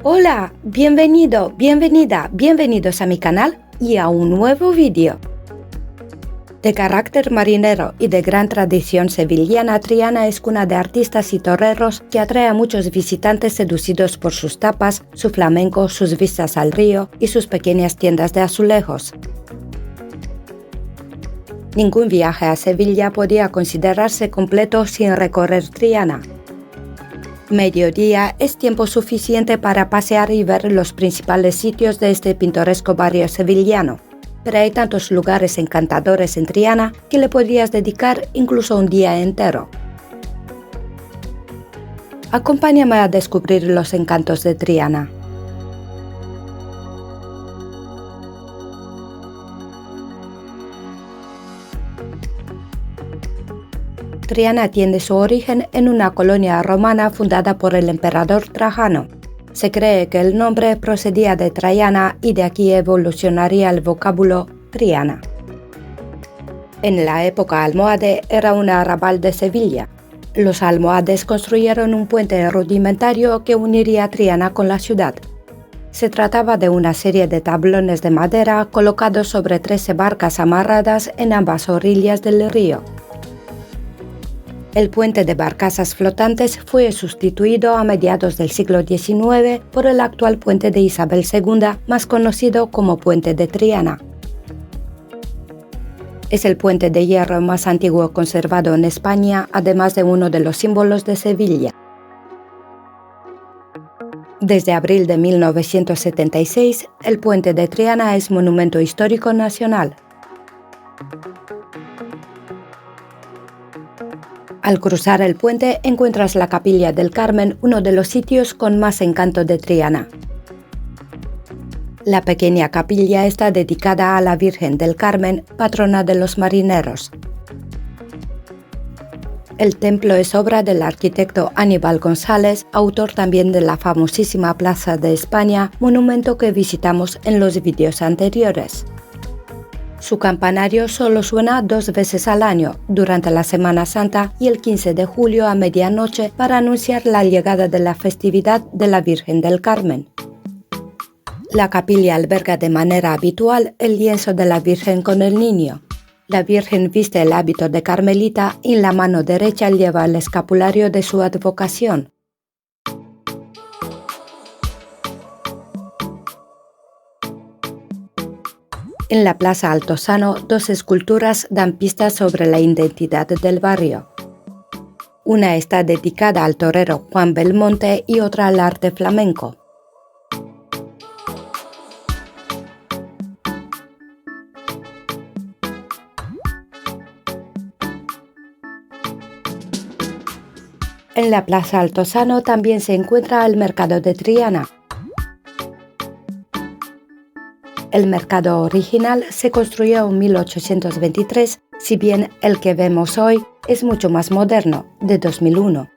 Hola, bienvenidos a mi canal y a un nuevo vídeo. De carácter marinero y de gran tradición sevillana, Triana es cuna de artistas y toreros que atrae a muchos visitantes seducidos por sus tapas, su flamenco, sus vistas al río y sus pequeñas tiendas de azulejos. Ningún viaje a Sevilla podía considerarse completo sin recorrer Triana. Mediodía es tiempo suficiente para pasear y ver los principales sitios de este pintoresco barrio sevillano, pero hay tantos lugares encantadores en Triana que le podrías dedicar incluso un día entero. Acompáñame a descubrir los encantos de Triana. Triana tiene su origen en una colonia romana fundada por el emperador Trajano. Se cree que el nombre procedía de Traiana y de aquí evolucionaría el vocábulo Triana. En la época almohade era un arrabal de Sevilla. Los almohades construyeron un puente rudimentario que uniría Triana con la ciudad. Se trataba de una serie de tablones de madera colocados sobre 13 barcas amarradas en ambas orillas del río. El puente de barcazas flotantes fue sustituido a mediados del siglo XIX por el actual puente de Isabel II, más conocido como Puente de Triana. Es el puente de hierro más antiguo conservado en España, además de uno de los símbolos de Sevilla. Desde abril de 1976, el puente de Triana es Monumento Histórico Nacional. Al cruzar el puente encuentras la Capilla del Carmen, uno de los sitios con más encanto de Triana. La pequeña capilla está dedicada a la Virgen del Carmen, patrona de los marineros. El templo es obra del arquitecto Aníbal González, autor también de la famosísima Plaza de España, monumento que visitamos en los vídeos anteriores. Su campanario solo suena 2 veces al año, durante la Semana Santa y el 15 de julio a medianoche para anunciar la llegada de la festividad de la Virgen del Carmen. La capilla alberga de manera habitual el lienzo de la Virgen con el Niño. La Virgen viste el hábito de carmelita y en la mano derecha lleva el escapulario de su advocación. En la Plaza Altozano, 2 esculturas dan pistas sobre la identidad del barrio. Una está dedicada al torero Juan Belmonte y otra al arte flamenco. En la Plaza Altozano también se encuentra el Mercado de Triana. El mercado original se construyó en 1823, si bien el que vemos hoy es mucho más moderno, de 2001.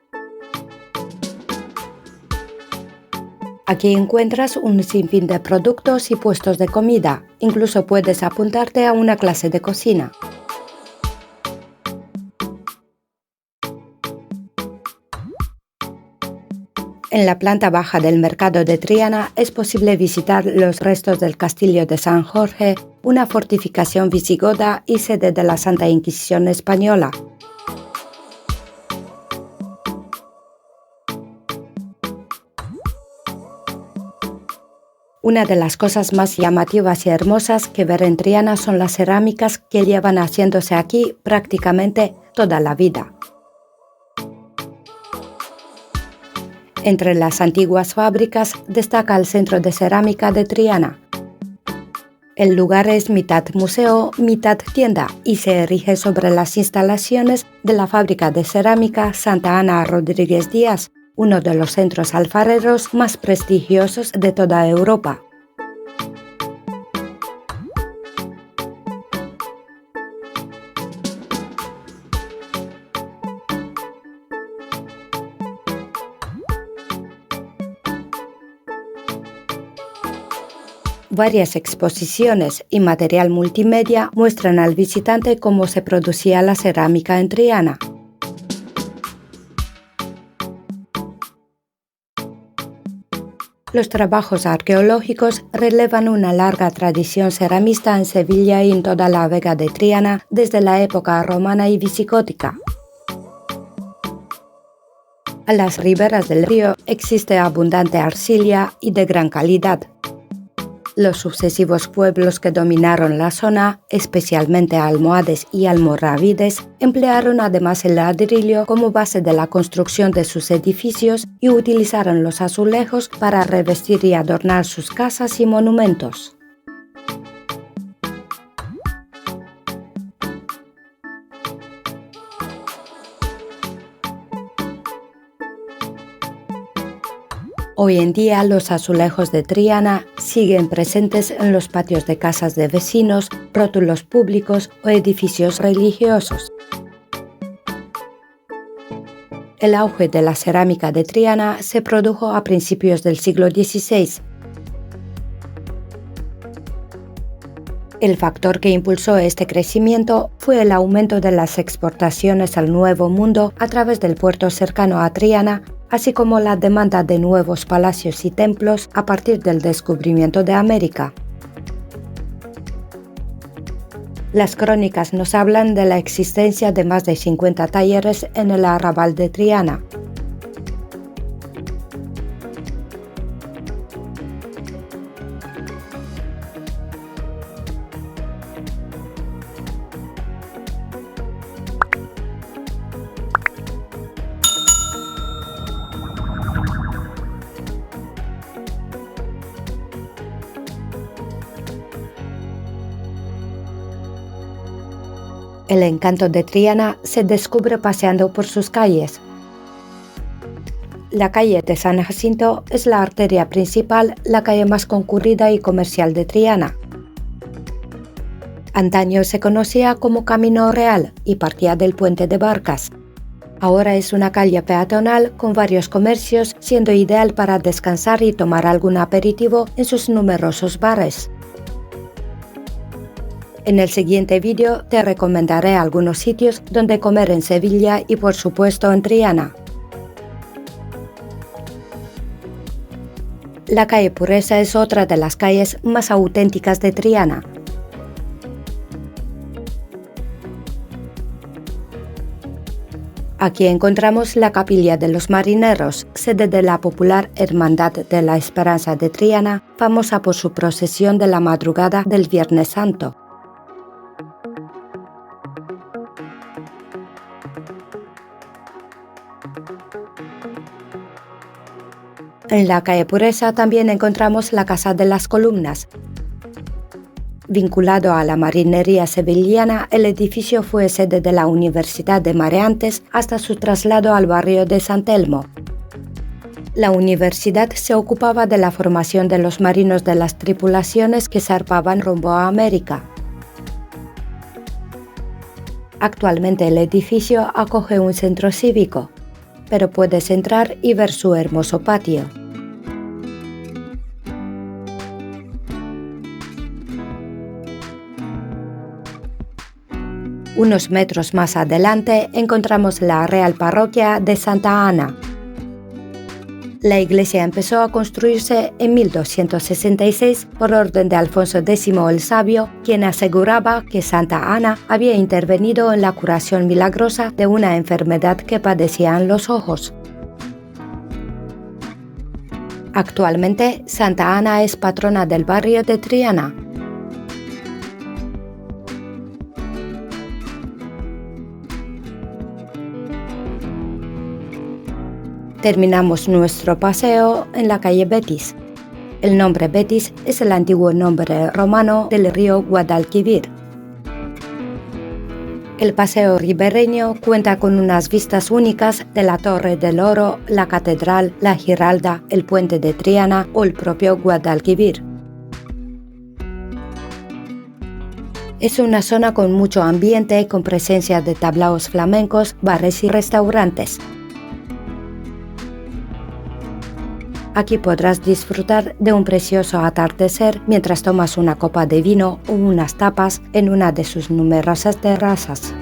Aquí encuentras un sinfín de productos y puestos de comida, incluso puedes apuntarte a una clase de cocina. En la planta baja del mercado de Triana es posible visitar los restos del castillo de San Jorge, una fortificación visigoda y sede de la Santa Inquisición española. Una de las cosas más llamativas y hermosas que ver en Triana son las cerámicas que llevan haciéndose aquí prácticamente toda la vida. Entre las antiguas fábricas destaca el Centro de Cerámica de Triana. El lugar es mitad museo, mitad tienda y se erige sobre las instalaciones de la fábrica de cerámica Santa Ana Rodríguez Díaz, uno de los centros alfareros más prestigiosos de toda Europa. Varias exposiciones y material multimedia muestran al visitante cómo se producía la cerámica en Triana. Los trabajos arqueológicos relevan una larga tradición ceramista en Sevilla y en toda la Vega de Triana desde la época romana y visigótica. A las riberas del río existe abundante arcilla y de gran calidad. Los sucesivos pueblos que dominaron la zona, especialmente almohades y almorávides, emplearon además el ladrillo como base de la construcción de sus edificios y utilizaron los azulejos para revestir y adornar sus casas y monumentos. Hoy en día los azulejos de Triana siguen presentes en los patios de casas de vecinos, rótulos públicos o edificios religiosos. El auge de la cerámica de Triana se produjo a principios del siglo XVI. El factor que impulsó este crecimiento fue el aumento de las exportaciones al Nuevo Mundo a través del puerto cercano a Triana, así como la demanda de nuevos palacios y templos a partir del descubrimiento de América. Las crónicas nos hablan de la existencia de más de 50 talleres en el arrabal de Triana. El encanto de Triana se descubre paseando por sus calles. La calle de San Jacinto es la arteria principal, la calle más concurrida y comercial de Triana. Antaño se conocía como Camino Real y partía del puente de Barcas. Ahora es una calle peatonal con varios comercios, siendo ideal para descansar y tomar algún aperitivo en sus numerosos bares. En el siguiente vídeo te recomendaré algunos sitios donde comer en Sevilla y por supuesto en Triana. La calle Pureza es otra de las calles más auténticas de Triana. Aquí encontramos la Capilla de los Marineros, sede de la popular Hermandad de la Esperanza de Triana, famosa por su procesión de la madrugada del Viernes Santo. En la calle Pureza también encontramos la Casa de las Columnas. Vinculado a la marinería sevillana, el edificio fue sede de la Universidad de Mareantes hasta su traslado al barrio de San Telmo. La universidad se ocupaba de la formación de los marinos de las tripulaciones que zarpaban rumbo a América. Actualmente el edificio acoge un centro cívico, pero puedes entrar y ver su hermoso patio. Unos metros más adelante encontramos la Real Parroquia de Santa Ana. La iglesia empezó a construirse en 1266 por orden de Alfonso X el Sabio, quien aseguraba que Santa Ana había intervenido en la curación milagrosa de una enfermedad que padecían los ojos. Actualmente, Santa Ana es patrona del barrio de Triana. Terminamos nuestro paseo en la calle Betis. El nombre Betis es el antiguo nombre romano del río Guadalquivir. El paseo ribereño cuenta con unas vistas únicas de la Torre del Oro, la Catedral, la Giralda, el Puente de Triana o el propio Guadalquivir. Es una zona con mucho ambiente, con presencia de tablaos flamencos, bares y restaurantes. Aquí podrás disfrutar de un precioso atardecer mientras tomas una copa de vino o unas tapas en una de sus numerosas terrazas.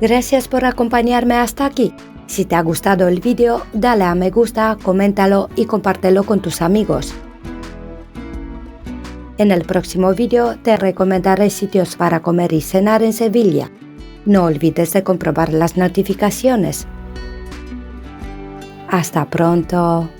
Gracias por acompañarme hasta aquí. Si te ha gustado el vídeo, dale a me gusta, coméntalo y compártelo con tus amigos. En el próximo vídeo te recomendaré sitios para comer y cenar en Sevilla. No olvides de comprobar las notificaciones. ¡Hasta pronto!